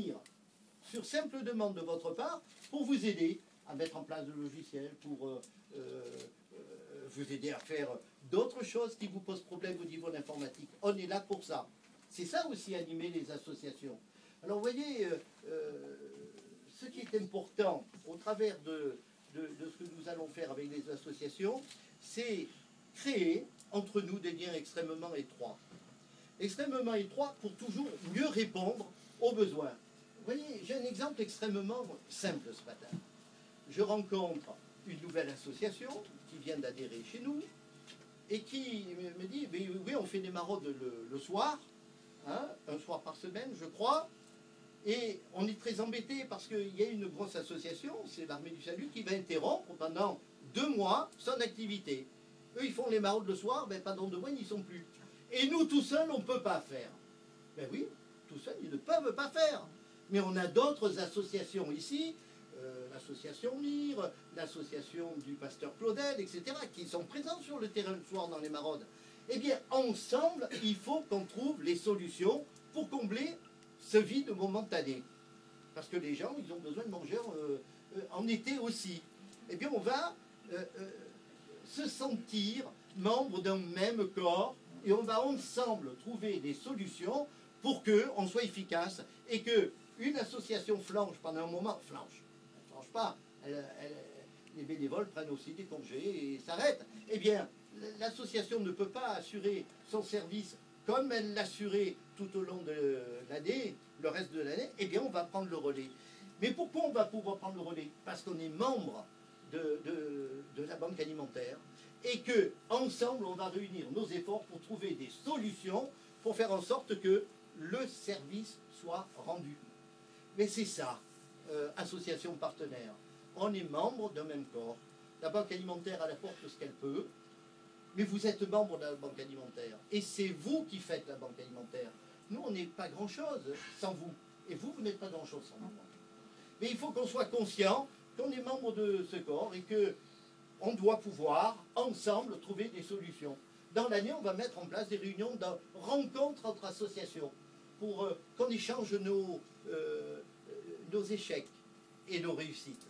venir sur simple demande de votre part pour vous aider à mettre en place le logiciel, pour vous aider à faire d'autres choses qui vous posent problème au niveau de l'informatique. On est là pour ça. C'est ça aussi animer les associations. Alors vous voyez, ce qui est important au travers de ce que nous allons faire avec les associations, c'est créer entre nous des liens extrêmement étroits. Extrêmement étroits pour toujours mieux répondre aux besoins. Vous voyez, j'ai un exemple extrêmement simple ce matin. Je rencontre une nouvelle association qui vient d'adhérer chez nous et qui me dit, oui, on fait des maraudes le soir, hein, un soir par semaine, je crois, et on est très embêté parce qu'il y a une grosse association, c'est l'Armée du Salut, qui va interrompre pendant 2 mois son activité. Eux, ils font les maraudes le soir, ben, pendant 2 mois, ils n'y sont plus. Et nous, tout seuls, on ne peut pas faire. Ben oui, tout seuls, ils ne peuvent pas faire. Mais on a d'autres associations ici, l'association MIR, l'association du pasteur Claudel, etc., qui sont présents sur le terrain le soir dans les maraudes. Eh bien, ensemble, il faut qu'on trouve les solutions pour combler ce vide momentané. Parce que les gens, ils ont besoin de manger en été aussi. Eh bien, on va se sentir membre d'un même corps et on va ensemble trouver des solutions pour qu'on soit efficace et qu'une association flanche pendant un moment, elle ne flanche pas, les bénévoles prennent aussi des congés et s'arrêtent. Eh bien, l'association ne peut pas assurer son service comme elle l'assurait tout au long de l'année, le reste de l'année, eh bien on va prendre le relais. Mais pourquoi on va pouvoir prendre le relais? Parce qu'on est membre de la banque alimentaire et que ensemble on va réunir nos efforts pour trouver des solutions pour faire en sorte que le service soit rendu. Mais c'est ça, association partenaire. On est membre d'un même corps. La banque alimentaire, elle apporte ce qu'elle peut, mais vous êtes membre de la banque alimentaire. Et c'est vous qui faites la banque alimentaire. Nous, on n'est pas grand-chose sans vous. Et vous, vous n'êtes pas grand-chose sans nous. Mais il faut qu'on soit conscient qu'on est membre de ce corps et qu'on doit pouvoir, ensemble, trouver des solutions. Dans l'année, on va mettre en place des réunions de rencontres entre associations pour qu'on échange nos échecs et nos réussites.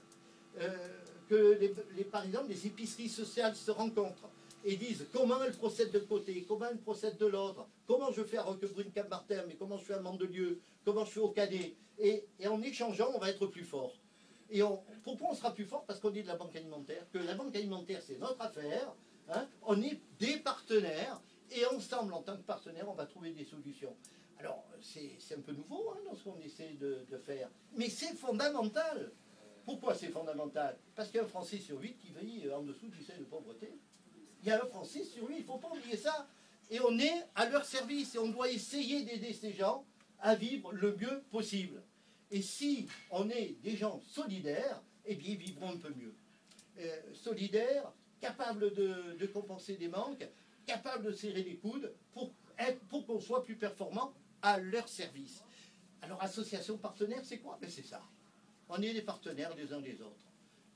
Par exemple, les épiceries sociales se rencontrent et disent comment elles procèdent d'un côté, comment elles procèdent de l'autre, comment je fais à Roquebrune-Cap-Martin, mais comment je fais à Mandelieu, comment je fais au Cadet. Et en échangeant, on va être plus fort. Et pourquoi on sera plus fort? Parce qu'on est de la banque alimentaire, que la banque alimentaire, c'est notre affaire, hein, on est des partenaires, et ensemble, en tant que partenaires, on va trouver des solutions. Alors, c'est un peu nouveau hein, dans ce qu'on essaie de faire, mais c'est fondamental. Pourquoi c'est fondamental? Parce qu'il y a un Français sur 8 qui vit en dessous du seuil de pauvreté. Il y a un Français sur 8, il ne faut pas oublier ça. Et on est à leur service et on doit essayer d'aider ces gens à vivre le mieux possible. Et si on est des gens solidaires, eh bien ils vivront un peu mieux. Solidaires, capables de compenser des manques, capables de serrer les coudes pour qu'on soit plus performant à leur service. Alors association partenaire, c'est quoi? Ben, c'est ça. On est des partenaires les uns des autres.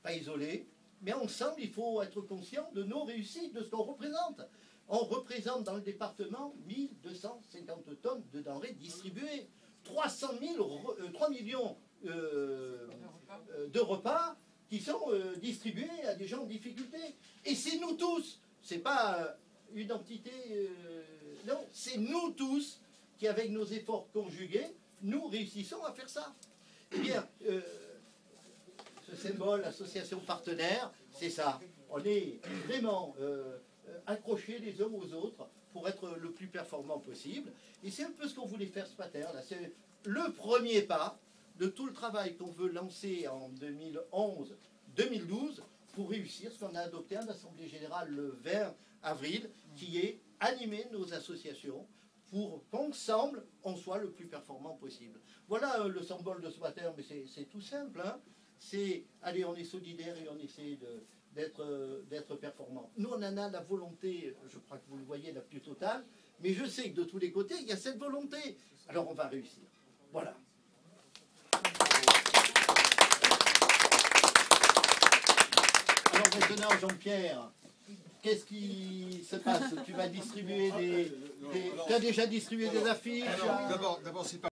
Pas isolés, mais ensemble, il faut être conscient de nos réussites, de ce qu'on représente. On représente dans le département 1250 tonnes de denrées distribuées, 3 millions de repas qui sont distribués à des gens en difficulté. Et c'est nous tous, c'est pas une entité, non, c'est nous tous qui, avec nos efforts conjugués, nous réussissons à faire ça. Eh bien, ce symbole, association partenaire, c'est ça. On est vraiment accrochés les uns aux autres pour être le plus performant possible. Et c'est un peu ce qu'on voulait faire ce matin. C'est le premier pas de tout le travail qu'on veut lancer en 2011-2012 pour réussir ce qu'on a adopté à l'Assemblée Générale le 20 avril, qui est animer nos associations pour qu'ensemble, on soit le plus performant possible. Voilà le symbole de ce matin, mais c'est tout simple. Hein, c'est, allez, on est solidaire et on essaie d'être performant. Nous, on en a la volonté, je crois que vous le voyez, la plus totale, mais je sais que de tous les côtés, il y a cette volonté. Alors, on va réussir. Voilà. Alors maintenant, Jean-Pierre, qu'est-ce qui se passe? Tu vas distribuer tu as déjà distribué des affiches? D'abord, c'est pas